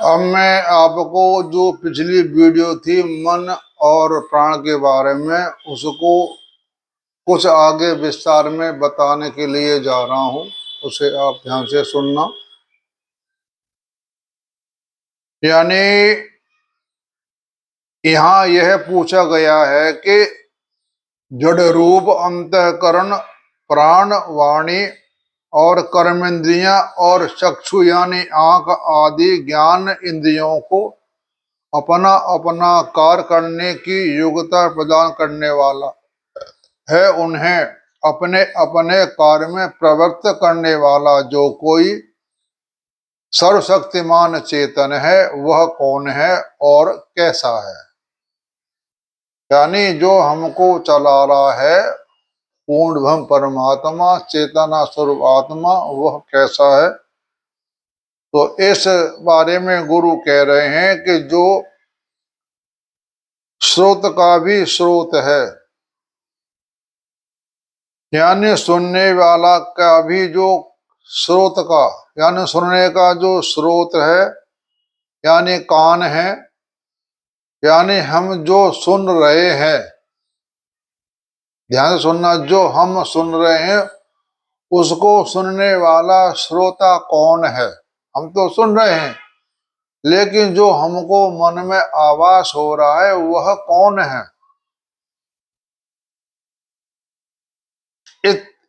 अब मैं आपको जो पिछली वीडियो थी मन और प्राण के बारे में, उसको कुछ आगे विस्तार में बताने के लिए जा रहा हूं। उसे आप ध्यान से सुनना। यानी यहाँ यह पूछा गया है कि जड़ रूप अंतःकरण, प्राण, वाणी और कर्मेंद्रियां और चक्षु यानी आंख आदि ज्ञान इंद्रियों को अपना अपना कार्य करने की योग्यता प्रदान करने वाला है। उन्हें अपने अपने कार्य में प्रवृत्त करने वाला जो कोई सर्वशक्तिमान चेतन है वह कौन है और कैसा है। यानी जो हमको चला रहा है पूर्ण ब्रह्म परमात्मा चेतना स्वरूप आत्मा, वह कैसा है। तो इस बारे में गुरु कह रहे हैं कि जो स्रोत का भी स्रोत है, यानी सुनने वाला का भी जो स्रोत का यानी सुनने का जो स्रोत है, यानी कान है, यानी हम जो सुन रहे हैं, ध्यान से सुनना, जो हम सुन रहे हैं उसको सुनने वाला श्रोता कौन है। हम तो सुन रहे हैं, लेकिन जो हमको मन में आभास हो रहा है वह कौन है।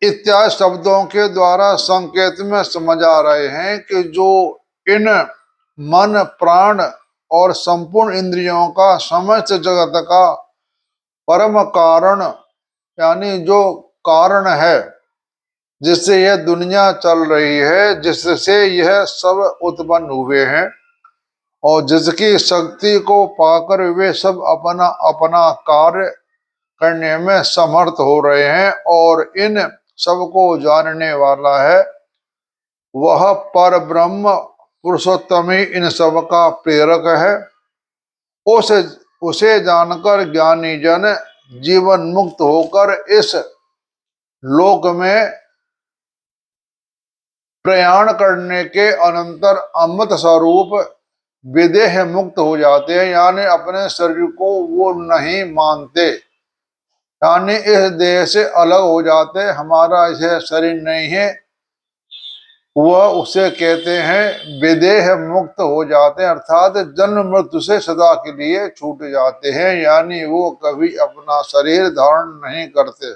इत्यादि शब्दों के द्वारा संकेत में समझ आ रहे हैं कि जो इन मन प्राण और संपूर्ण इंद्रियों का समस्त जगत का परम कारण, यानी जो कारण है जिससे यह दुनिया चल रही है, जिससे यह सब उत्पन्न हुए हैं और जिसकी शक्ति को पाकर वे सब अपना अपना कार्य करने में समर्थ हो रहे हैं और इन सबको जानने वाला है, वह पर ब्रह्म पुरुषोत्तम ही इन सब का प्रेरक है। उसे जानकर ज्ञानी जन जीवन मुक्त होकर इस लोक में प्रयाण करने के अनंतर अमृत स्वरूप विदेह मुक्त हो जाते हैं। यानी अपने शरीर को वो नहीं मानते, यानी इस देह से अलग हो जाते, हमारा इसे शरीर नहीं है, वह उसे कहते हैं विदेह मुक्त हो जाते हैं, अर्थात जन्म मृत्यु से सदा के लिए छूट जाते हैं। यानी वो कभी अपना शरीर धारण नहीं करते।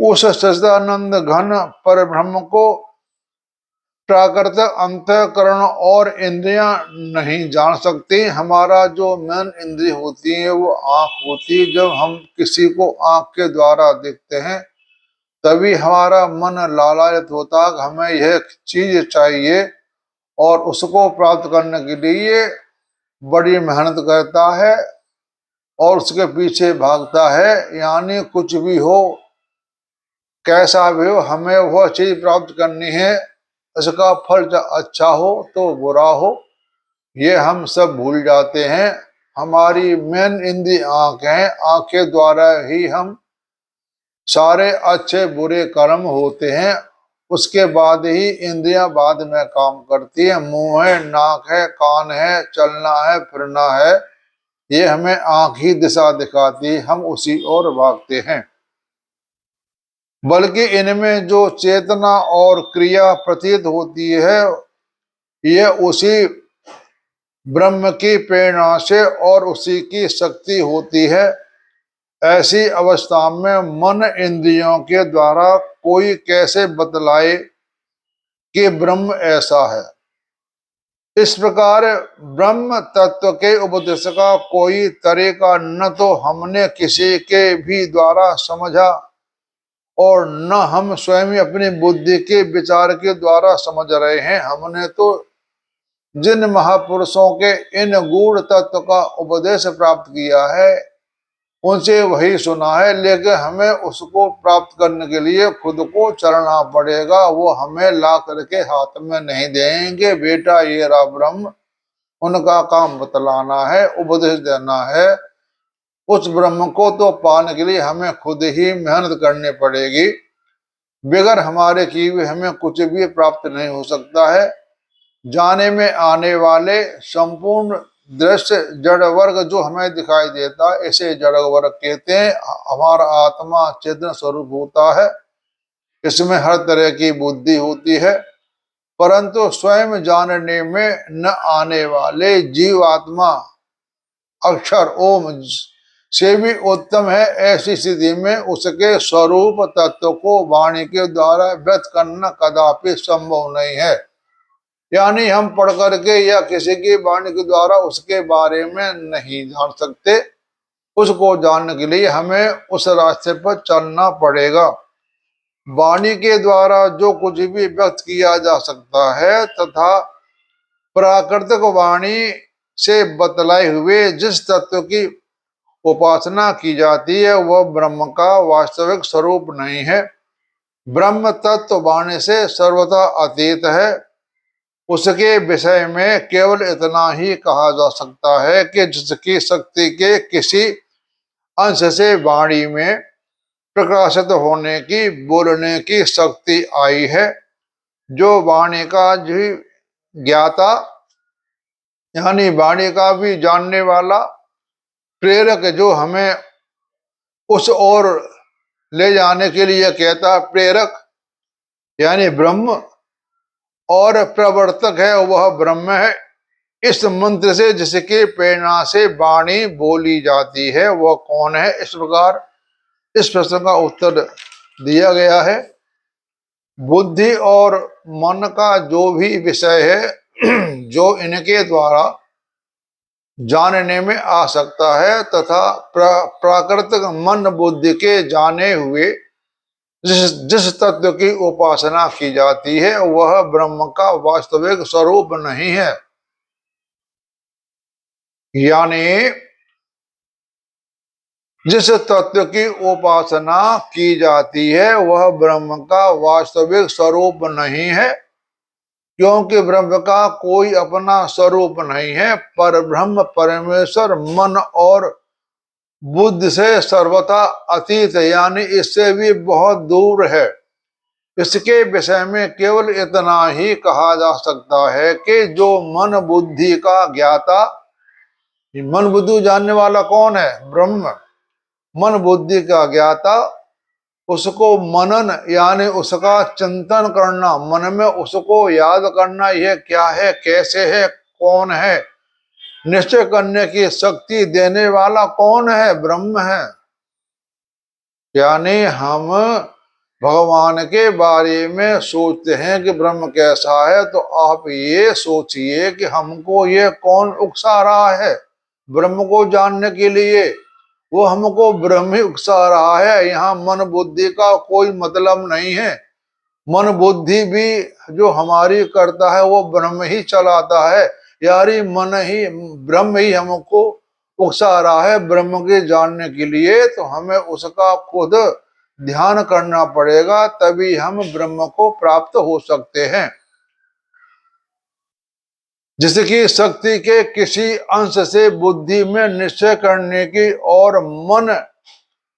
उस सच्चिदानंद घन पर ब्रह्म को प्राकृत अंतःकरण और इंद्रियां नहीं जान सकती। हमारा जो मन इंद्रिय होती है वो आंख होती है। जब हम किसी को आंख के द्वारा देखते हैं तभी हमारा मन लालायित होता है, हमें यह चीज चाहिए, और उसको प्राप्त करने के लिए बड़ी मेहनत करता है और उसके पीछे भागता है। यानी कुछ भी हो, कैसा भी हो, हमें वह चीज प्राप्त करनी है, इसका फल अच्छा हो तो बुरा हो, ये हम सब भूल जाते हैं। हमारी मेन इंद्रिय आंख है, आंख के द्वारा ही हम सारे अच्छे बुरे कर्म होते हैं, उसके बाद ही इंद्रियां बाद में काम करती है। मुंह है, नाक है, कान है, चलना है, फिरना है, ये हमें आंख ही दिशा दिखाती है, हम उसी ओर भागते हैं। बल्कि इनमें जो चेतना और क्रिया प्रतीत होती है यह उसी ब्रह्म की प्रेरणा से और उसी की शक्ति होती है। ऐसी अवस्था में मन इंद्रियों के द्वारा कोई कैसे बतलाए कि ब्रह्म ऐसा है। इस प्रकार ब्रह्म तत्व के उपदेश का कोई तरीका न तो हमने किसी के भी द्वारा समझा और न हम स्वयं अपनी बुद्धि के विचार के द्वारा समझ रहे हैं। हमने तो जिन महापुरुषों के इन गूढ़ तत्व का उपदेश प्राप्त किया है उनसे वही सुना है, लेकिन हमें उसको प्राप्त करने के लिए खुद को चलना पड़ेगा। वो हमें ला करके हाथ में नहीं देंगे, बेटा ये रहा ब्रह्म, उनका काम बतलाना है, उपदेश देना है। उस ब्रह्म को तो पाने के लिए हमें खुद ही मेहनत करनी पड़ेगी। बगैर हमारे किए हुए हमें कुछ भी प्राप्त नहीं हो सकता है। जाने में आने वाले संपूर्ण दृश्य जड़ वर्ग जो हमें दिखाई देता है, इसे जड़ वर्ग कहते हैं। हमारा आत्मा चेतन स्वरूप होता है, इसमें हर तरह की बुद्धि होती है, परंतु स्वयं जानने में न आने वाले जीवात्मा अक्षर ओम से भी उत्तम है। ऐसी स्थिति में उसके स्वरूप तत्व को वाणी के द्वारा व्यक्त करना कदापि संभव नहीं है। यानी हम पढ़ करके या किसी की वाणी के द्वारा उसके बारे में नहीं जान सकते। उसको जानने के लिए हमें उस रास्ते पर चलना पड़ेगा। वाणी के द्वारा जो कुछ भी व्यक्त किया जा सकता है तथा प्राकृतिक वाणी से बतलाए हुए जिस तत्व की उपासना की जाती है वह ब्रह्म का वास्तविक स्वरूप नहीं है। ब्रह्म तत्व वाणी से सर्वथा अतीत है। उसके विषय में केवल इतना ही कहा जा सकता है कि जिसकी शक्ति के किसी अंश से वाणी में प्रकाशित होने की बोलने की शक्ति आई है। जो वाणी का भी ज्ञाता यानी वाणी का भी जानने वाला प्रेरक जो हमें उस ओर ले जाने के लिए कहता है, प्रेरक यानी ब्रह्म, और प्रवर्तक है वह ब्रह्म है। इस मंत्र से जिसके प्रेरणा से वाणी बोली जाती है वह कौन है? इस प्रकार इस प्रश्न का उत्तर दिया गया है। बुद्धि और मन का जो भी विषय है जो इनके द्वारा जानने में आ सकता है तथा प्राकृतिक मन बुद्धि के जाने हुए जिस तत्व की उपासना की जाती है वह ब्रह्म का वास्तविक स्वरूप नहीं है। यानी जिस तत्व की उपासना की जाती है वह ब्रह्म का वास्तविक स्वरूप नहीं है, क्योंकि ब्रह्म का कोई अपना स्वरूप नहीं है। पर ब्रह्म परमेश्वर मन और बुद्धि से सर्वथा अतीत यानी इससे भी बहुत दूर है। इसके विषय में केवल इतना ही कहा जा सकता है कि जो मन बुद्धि का ज्ञाता, मन बुद्धि जानने वाला कौन है? ब्रह्म। मन बुद्धि का ज्ञाता, उसको मनन यानी उसका चिंतन करना, मन में उसको याद करना, यह क्या है, कैसे है, कौन है, निश्चय करने की शक्ति देने वाला कौन है? ब्रह्म है। यानी हम भगवान के बारे में सोचते हैं कि ब्रह्म कैसा है, तो आप ये सोचिए कि हमको ये कौन उकसा रहा है ब्रह्म को जानने के लिए? वो हमको ब्रह्म ही उकसा रहा है। यहाँ मन बुद्धि का कोई मतलब नहीं है। मन बुद्धि भी जो हमारी करता है वो ब्रह्म ही चलाता है। यारी मन ही ब्रह्म ही हमको उकसा रहा है ब्रह्म के जानने के लिए। तो हमें उसका खुद ध्यान करना पड़ेगा, तभी हम ब्रह्म को प्राप्त हो सकते हैं। जिसकी शक्ति के किसी अंश से बुद्धि में निश्चय करने की और मन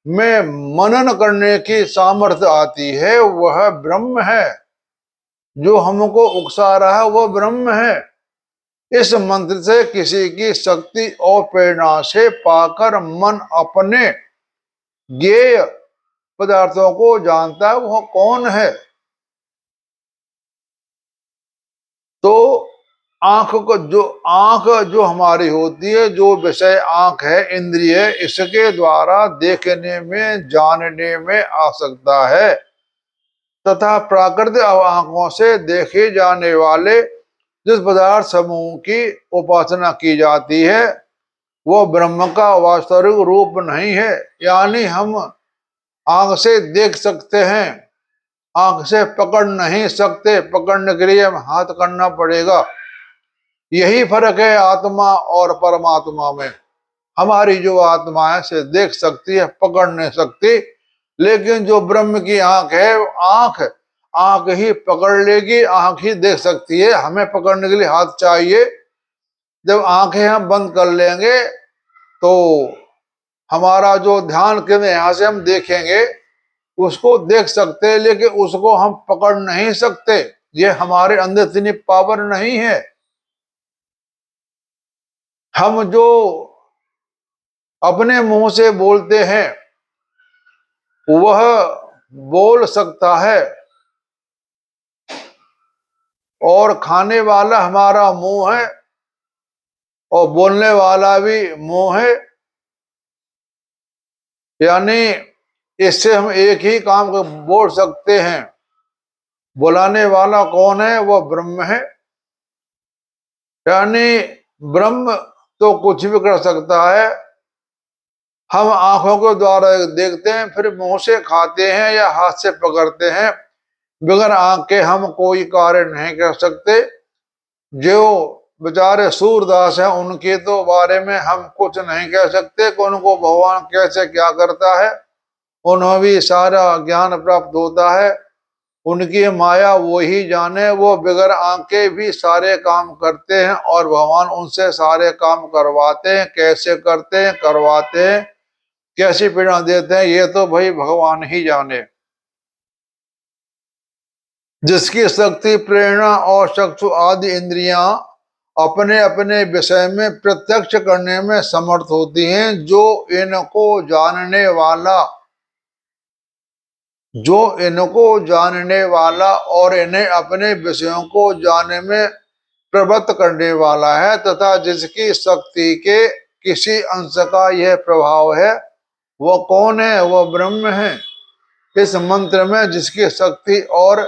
में मनन करने की सामर्थ्य आती है वह ब्रह्म है। जो हमको उकसा रहा है वह ब्रह्म है। इस मंत्र से किसी की शक्ति और प्रेरणा से पाकर मन अपने ज्ञेय पदार्थों को जानता है, वह कौन है? तो आंख जो हमारी होती है, जो विषय आंख है, इंद्रिय, इसके द्वारा देखने में जानने में आ सकता है तथा प्राकृतिक आंखों से देखे जाने वाले जिस पदार्थ समूह की उपासना की जाती है वो ब्रह्म का वास्तविक रूप नहीं है। यानी हम आंख से देख सकते हैं, आंख से पकड़ नहीं सकते। पकड़ने के लिए हम हाथ करना पड़ेगा। यही फर्क है आत्मा और परमात्मा में। हमारी जो आत्मा है से देख सकती है, पकड़ नहीं सकती, लेकिन जो ब्रह्म की आंख है, आंख आंख ही पकड़ लेगी, आंख ही देख सकती है। हमें पकड़ने के लिए हाथ चाहिए। जब आंखें हम बंद कर लेंगे तो हमारा जो ध्यान केंद्र यहां से हम देखेंगे उसको देख सकते हैं, लेकिन उसको हम पकड़ नहीं सकते। ये हमारे अंदर इतनी पावर नहीं है। हम जो अपने मुंह से बोलते हैं वह बोल सकता है, और खाने वाला हमारा मुंह है और बोलने वाला भी मुंह है। यानी इससे हम एक ही काम को बोल सकते हैं। बुलाने वाला कौन है? वह ब्रह्म है। यानी ब्रह्म तो कुछ भी कर सकता है। हम आंखों के द्वारा देखते हैं, फिर मुंह से खाते हैं या हाथ से पकड़ते हैं। बगैर आंख के हम कोई कार्य नहीं कर सकते। जो बेचारे सूरदास हैं उनके तो बारे में हम कुछ नहीं कह सकते कि उनको भगवान कैसे क्या करता है। उन्हें भी सारा ज्ञान प्राप्त होता है, उनकी माया वो ही जाने। वो बगैर आंखें भी सारे काम करते हैं और भगवान उनसे सारे काम करवाते हैं। कैसे करते हैं, करवाते हैं, कैसी पीड़ा देते हैं, ये तो भाई भगवान ही जाने। जिसकी शक्ति, प्रेरणा और चक्षु आदि इंद्रियां अपने अपने विषय में प्रत्यक्ष करने में समर्थ होती हैं, जो इनको जानने वाला और इन्हें अपने विषयों को जानने में प्रवृत्त करने वाला है, तथा जिसकी शक्ति के किसी अंश का यह प्रभाव है, वह कौन है? वह ब्रह्म है। इस मंत्र में जिसकी शक्ति और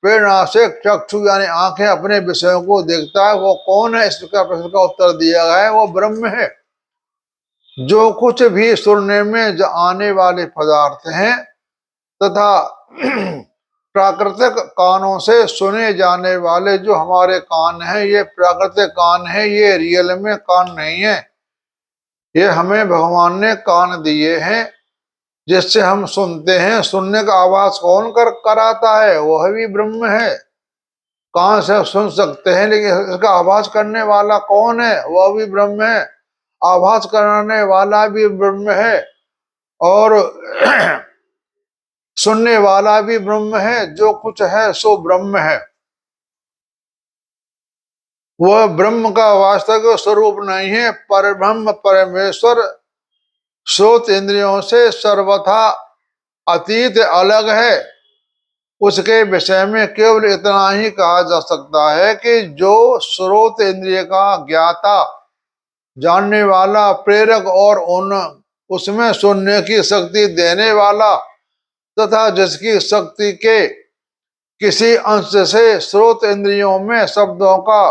प्रेरणा से चक्षु यानी आंखें अपने विषयों को देखता है, वो कौन है? इसका प्रश्न का उत्तर दिया गया है, वो ब्रह्म है। जो कुछ भी सुनने में जो आने वाले पदार्थ हैं तथा प्राकृतिक कानों से सुने जाने वाले जो हमारे कान हैं, ये प्राकृतिक कान है, ये रियल में कान नहीं है। ये हमें भगवान ने कान दिए हैं जिससे हम सुनते हैं। सुनने का आवाज कौन कराता है? वह भी ब्रह्म है। कान से सुन सकते हैं, लेकिन इसका आवाज करने वाला कौन है? वह भी ब्रह्म है। आवाज कराने वाला भी ब्रह्म है और सुनने वाला भी ब्रह्म है। जो कुछ है सो ब्रह्म है। वह ब्रह्म का वास्तविक स्वरूप नहीं है। पर ब्रह्म परमेश्वर श्रोत इंद्रियों से सर्वथा अतीत अलग है। उसके विषय में केवल इतना ही कहा जा सकता है कि जो श्रोत इंद्रिय का ज्ञाता, जानने वाला, प्रेरक और उसमें सुनने की शक्ति देने वाला तथा जिसकी शक्ति के किसी अंश से श्रोत इंद्रियों में शब्दों का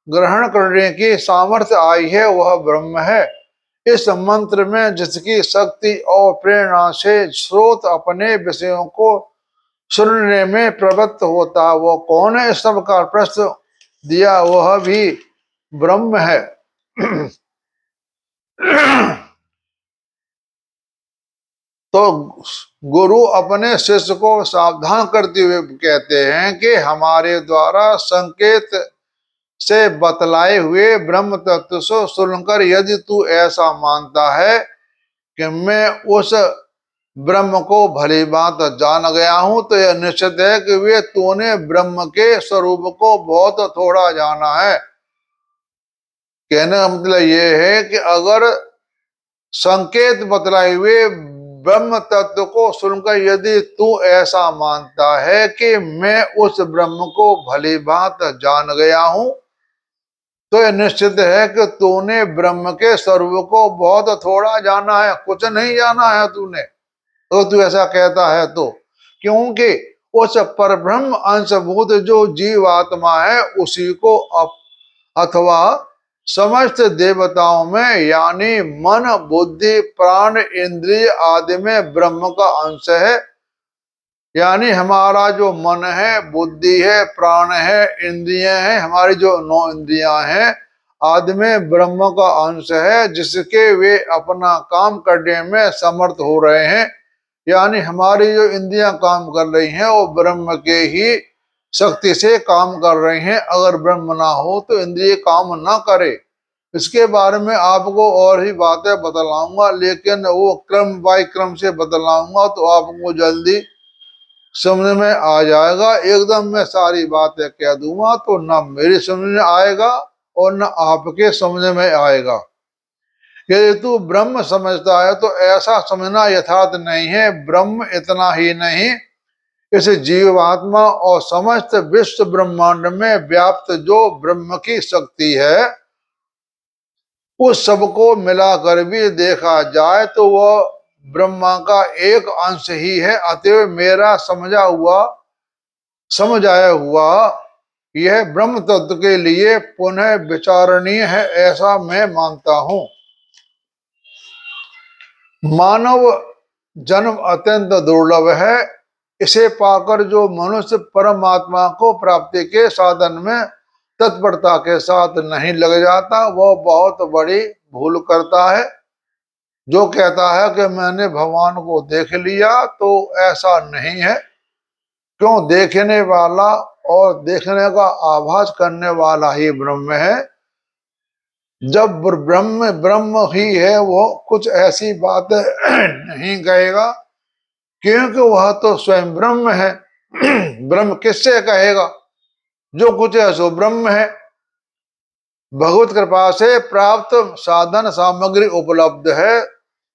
ग्रहण करने की सामर्थ्य आई है, वह ब्रह्म है। इस मंत्र में जिसकी शक्ति और प्रेरणा से श्रोत अपने विषयों को सुनने में प्रवृत्त होता, वो कौन है? इस सब का प्रश्न दिया, वह भी ब्रह्म है। तो गुरु अपने शिष्य को सावधान करते हुए कहते हैं कि हमारे द्वारा संकेत से बतलाए हुए ब्रह्म तत्व से सुनकर यदि तू ऐसा मानता है कि मैं उस ब्रह्म को भली बात जान गया हूं, तो यह निश्चित है कि वे तूने ब्रह्म के स्वरूप को बहुत थोड़ा जाना है। कहने का मतलब यह है कि अगर संकेत बतलाए हुए ब्रह्म तत्व को सुनकर यदि तू ऐसा मानता है कि मैं उस ब्रह्म को भली बात जान गया हूं, तो यह निश्चित है कि तूने ब्रह्म के स्वरूप को बहुत थोड़ा जाना है, कुछ नहीं जाना है तूने। तो तू ऐसा कहता है तो क्योंकि उस परब्रह्म अंशभूत जो जीवात्मा है उसी को अथवा समस्त देवताओं में यानी मन, बुद्धि, प्राण, इंद्रिय आदि में ब्रह्म का अंश है। यानी हमारा जो मन है, बुद्धि है, प्राण है, इंद्रियां हैं, हमारी जो 9 इंद्रियां हैं आदि में ब्रह्म का अंश है, जिसके वे अपना काम करने में समर्थ हो रहे हैं। यानी हमारी जो इंद्रियां काम कर रही हैं वो ब्रह्म के ही शक्ति से काम कर रहे हैं। अगर ब्रह्म ना हो तो इंद्रिय काम ना करे। इसके बारे में आपको और ही बातें बतलाऊंगा, लेकिन वो क्रम बाय क्रम से बतलाऊंगा तो आपको जल्दी समझ में आ जाएगा। एकदम मैं सारी बातें कह दूंगा तो ना मेरी समझ में आएगा और ना आपके समझ में आएगा। यदि तू ब्रह्म समझता है तो ऐसा समझना यथार्थ नहीं है। ब्रह्म इतना ही नहीं, इस जीवात्मा और समस्त विश्व ब्रह्मांड में व्याप्त जो ब्रह्म की शक्ति है, उस सबको मिलाकर भी देखा जाए तो वह ब्रह्मा का एक अंश ही है। अतएव मेरा समझ आया हुआ यह ब्रह्म तत्व के लिए पुनः विचारणीय है, ऐसा मैं मानता हूं। मानव जन्म अत्यंत दुर्लभ है। इसे पाकर जो मनुष्य परमात्मा को प्राप्ति के साधन में तत्परता के साथ नहीं लग जाता, वह बहुत बड़ी भूल करता है। जो कहता है कि मैंने भगवान को देख लिया, तो ऐसा नहीं है। क्यों? देखने वाला और देखने का आभास करने वाला ही ब्रह्म है। जब ब्रह्म ब्रह्म ही है, वो कुछ ऐसी बात नहीं कहेगा, क्योंकि वह तो स्वयं ब्रह्म है। ब्रह्म किससे कहेगा? जो कुछ है सो ब्रह्म है। भगवत कृपा से प्राप्त साधन सामग्री उपलब्ध है,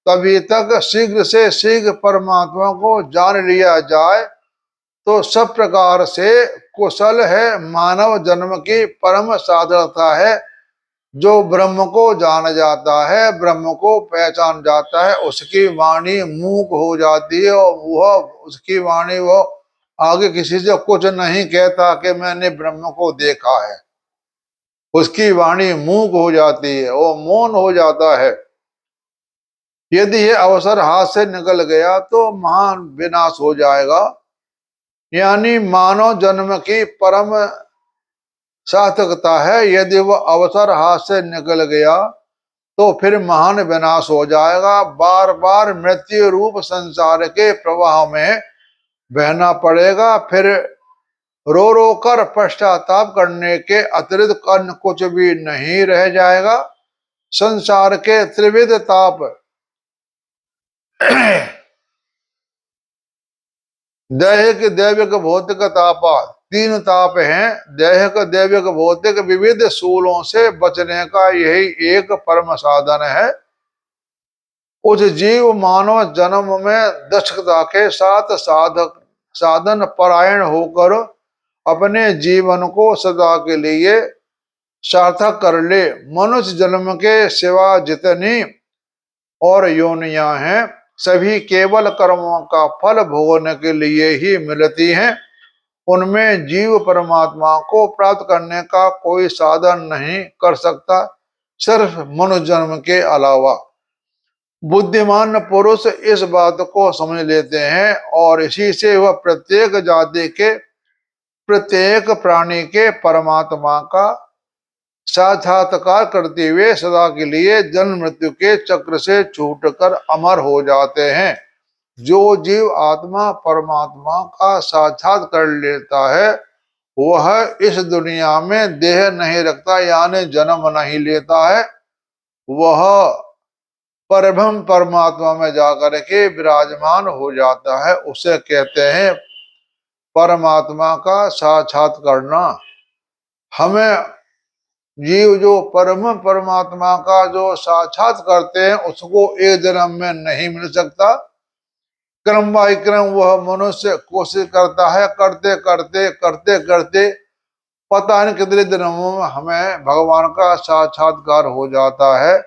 तभी तक शीघ्र से शीघ्र परमात्मा को जान लिया जाए तो सब प्रकार से कुशल है। मानव जन्म की परम साधनता है। जो ब्रह्म को जान जाता है, ब्रह्म को पहचान जाता है, उसकी वाणी मूक हो जाती है और वह उसकी वाणी वो आगे किसी से कुछ नहीं कहता कि मैंने ब्रह्म को देखा है। उसकी वाणी मूक हो जाती है, वो मौन हो जाता है। यदि ये अवसर हाथ से निकल गया तो महान विनाश हो जाएगा। यानी मानव जन्म की परम सार्थकता है। यदि वह अवसर हाथ से निकल गया तो फिर महान विनाश हो जाएगा। बार बार मृत्यु रूप संसार के प्रवाह में बहना पड़ेगा। फिर रो रो कर पश्चाताप करने के अतिरिक्त अन्य कुछ भी नहीं रह जाएगा। संसार के त्रिविध ताप दैहिक दैविक भौतिक तापा, तीन ताप हैं। दैहिक दैविक भौतिक विविध सूलों से बचने का यही एक परम साधन है। उस जीव मानव जन्म में दक्षता के साथ साधन परायण होकर अपने जीवन को सदा के लिए सार्थक कर ले। मनुष्य जन्म के सिवा जितनी और योनियां हैं, सभी केवल कर्मों का फल भोगने के लिए ही मिलती हैं। उनमें जीव परमात्मा को प्राप्त करने का कोई साधन नहीं कर सकता, सिर्फ मनुष्य जन्म के अलावा। बुद्धिमान पुरुष इस बात को समझ लेते हैं और इसी से वह प्रत्येक जाति के प्रत्येक प्राणी के परमात्मा का साक्षात्कार करते हुए सदा के लिए जन्म मृत्यु के चक्र से छूटकर अमर हो जाते हैं। जो जीव आत्मा परमात्मा का साक्षात कर लेता है, वह इस दुनिया में देह नहीं रखता, यानी जन्म नहीं लेता है। वह परब्रह्म परमात्मा में जाकर के विराजमान हो जाता है। उसे कहते हैं परमात्मा का साक्षात करना। हमें जीव जो परम परमात्मा का जो साक्षात करते हैं, उसको एक जन्म में नहीं मिल सकता। क्रम बाई क्रम वह मनुष्य कोशिश करता है, करते करते करते करते पता नहीं कितने जन्मों में हमें भगवान का साक्षात्कार हो जाता है।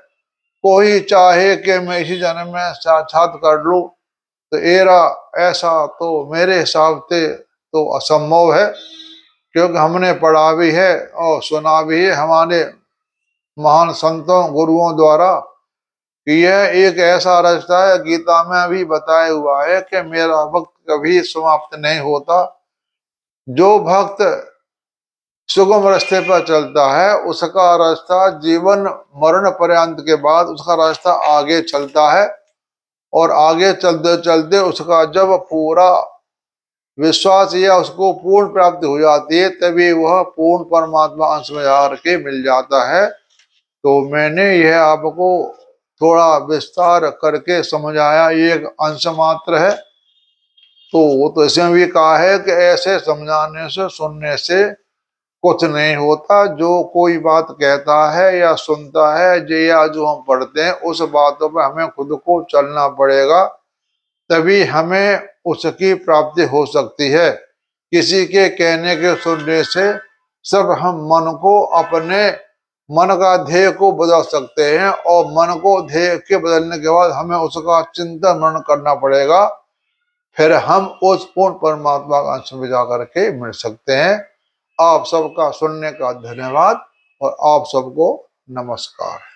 कोई चाहे कि मैं इसी जन्म में साक्षात कर लूं, तो ऐसा तो मेरे हिसाब से तो असंभव है। क्योंकि हमने पढ़ा भी है और सुना भी है हमारे महान संतों गुरुओं द्वारा कि यह एक ऐसा रास्ता है, गीता में भी बताया हुआ है कि मेरा भक्त कभी समाप्त नहीं होता। जो भक्त सुगम रास्ते पर चलता है, उसका रास्ता जीवन मरण पर्यंत के बाद उसका रास्ता आगे चलता है। और आगे चलते चलते उसका जब पूरा विश्वास या उसको पूर्ण प्राप्ति हो जाती है, तभी वह पूर्ण परमात्मा अंश में आकर के मिल जाता है। तो मैंने यह आपको थोड़ा विस्तार करके समझाया, ये एक अंश मात्र है। तो वो तो इसमें भी कहा है कि ऐसे समझाने से सुनने से कुछ नहीं होता। जो कोई बात कहता है या सुनता है या जो हम पढ़ते हैं, उस बातों पर हमें खुद को चलना पड़ेगा, तभी हमें उसकी प्राप्ति हो सकती है। किसी के कहने के सुनने से सब हम मन को, अपने मन का ध्येय को बदल सकते हैं, और मन को ध्येय के बदलने के बाद हमें उसका चिंतन मनन करना पड़ेगा। फिर हम उस पूर्ण परमात्मा का अंश में जाकर के मिल सकते हैं। आप सबका सुनने का धन्यवाद और आप सबको नमस्कार।